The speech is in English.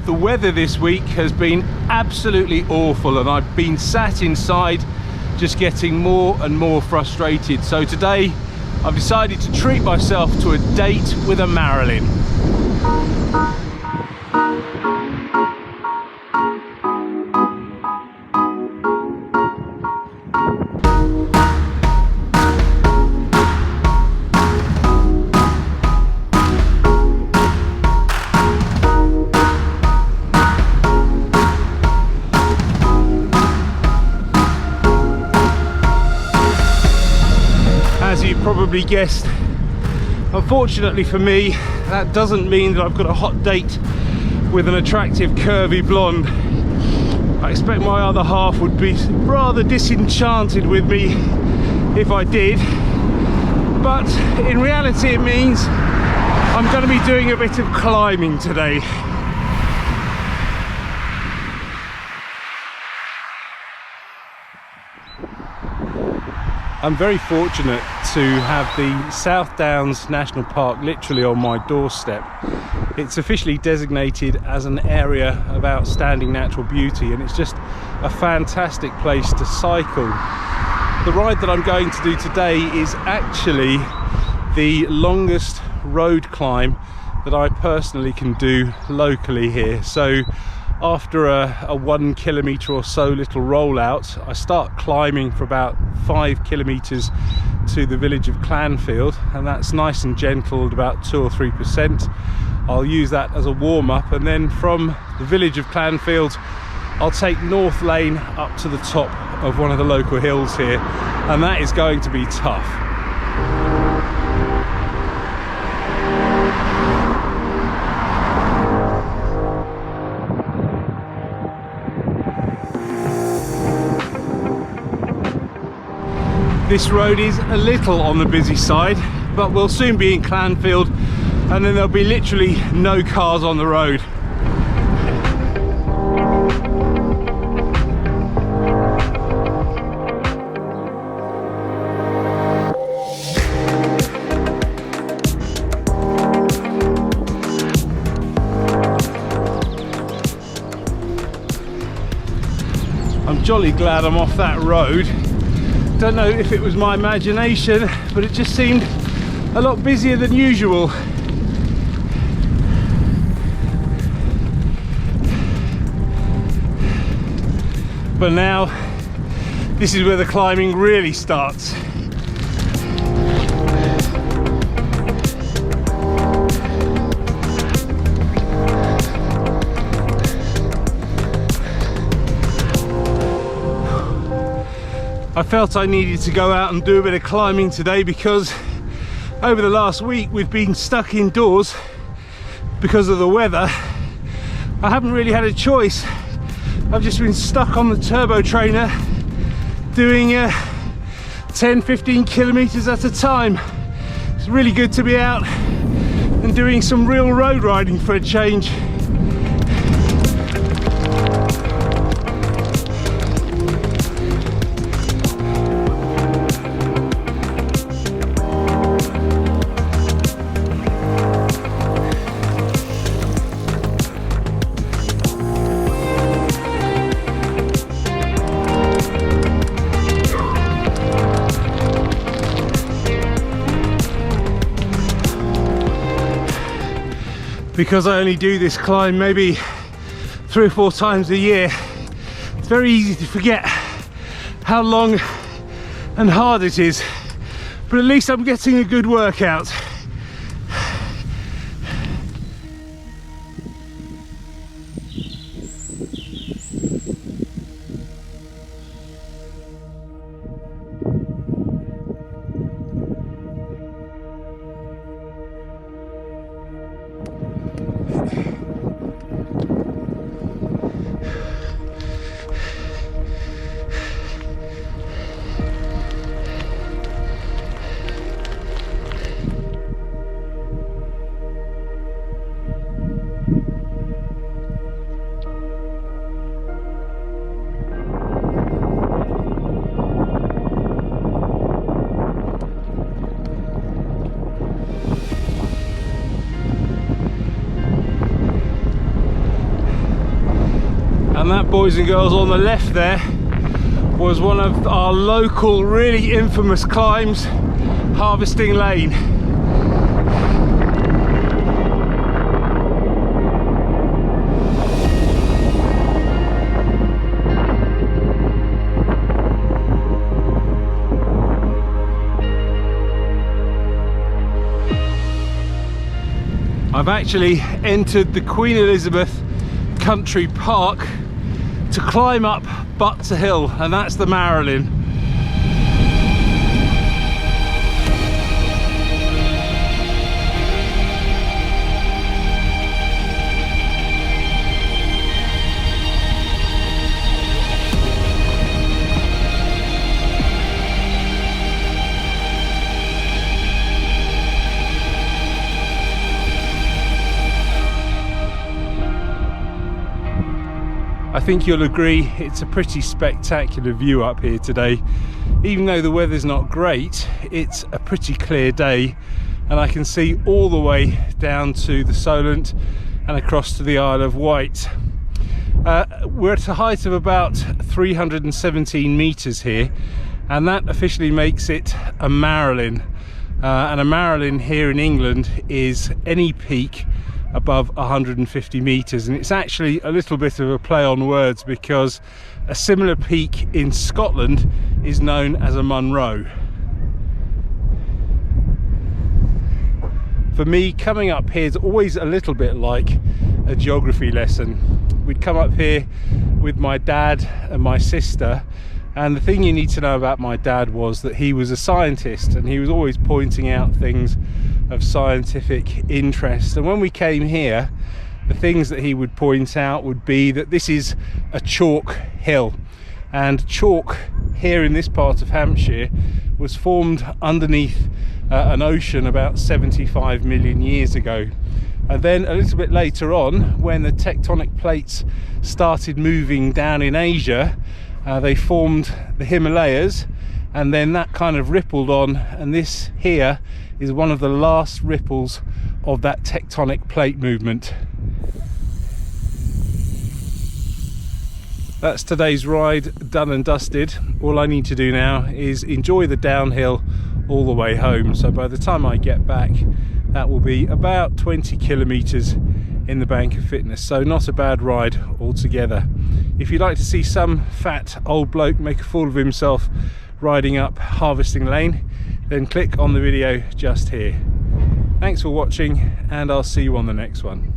The weather this week has been absolutely awful and I've been sat inside just getting more and more frustrated. So today I've decided to treat myself to a date with a Marilyn. As you probably guessed, unfortunately for me, that doesn't mean that I've got a hot date with an attractive curvy blonde. I expect my other half would be rather disenchanted with me if I did, but in reality it means I'm going to be doing a bit of climbing today. I'm very fortunate to have the South Downs National Park literally on my doorstep. It's officially designated as an area of outstanding natural beauty and it's just a fantastic place to cycle. The ride that I'm going to do today is actually the longest road climb that I personally can do locally here. So after a 1 kilometre or so little rollout, I start climbing for about 5 kilometres to the village of Clanfield, and that's nice and gentle at about 2 or 3%. I'll use that as a warm-up, and then from the village of Clanfield I'll take North Lane up to the top of one of the local hills here, and that is going to be tough. This road is a little on the busy side, but we'll soon be in Clanfield and then there'll be literally no cars on the road. I'm jolly glad I'm off that road. Don't know if it was my imagination, but it just seemed a lot busier than usual. But now, this is where the climbing really starts. I felt I needed to go out and do a bit of climbing today because over the last week we've been stuck indoors because of the weather. I haven't really had a choice. I've just been stuck on the turbo trainer doing 10-15 kilometers at a time. It's really good to be out and doing some real road riding for a change. Because I only do this climb maybe 3 or 4 times a year, it's very easy to forget how long and hard it is, but at least I'm getting a good workout. And that, boys and girls, on the left there was one of our local really infamous climbs, Harvesting Lane. I've actually entered the Queen Elizabeth Country Park to climb up Butts Hill, and that's the Marilyn. I think you'll agree it's a pretty spectacular view up here today. Even though the weather's not great, it's a pretty clear day, and I can see all the way down to the Solent and across to the Isle of Wight. We're at a height of about 317 meters here, and that officially makes it a Marilyn. And a Marilyn here in England is any peak above 150 meters, and it's actually a little bit of a play on words because a similar peak in Scotland is known as a Munro. For me, coming up here is always a little bit like a geography lesson. We'd come up here with my dad and my sister, and the thing you need to know about my dad was that he was a scientist, and he was always pointing out things of scientific interest. And when we came here, the things that he would point out would be that this is a chalk hill, and chalk here in this part of Hampshire was formed underneath an ocean about 75 million years ago. And then a little bit later on, when the tectonic plates started moving down in Asia, they formed the Himalayas, and then that kind of rippled on, and this here is one of the last ripples of that tectonic plate movement. That's today's ride done and dusted. All I need to do now is enjoy the downhill all the way home. So by the time I get back, that will be about 20 kilometers in the bank of fitness. So not a bad ride altogether. If you'd like to see some fat old bloke make a fool of himself riding up Harvesting Lane, then click on the video just here. Thanks for watching, and I'll see you on the next one.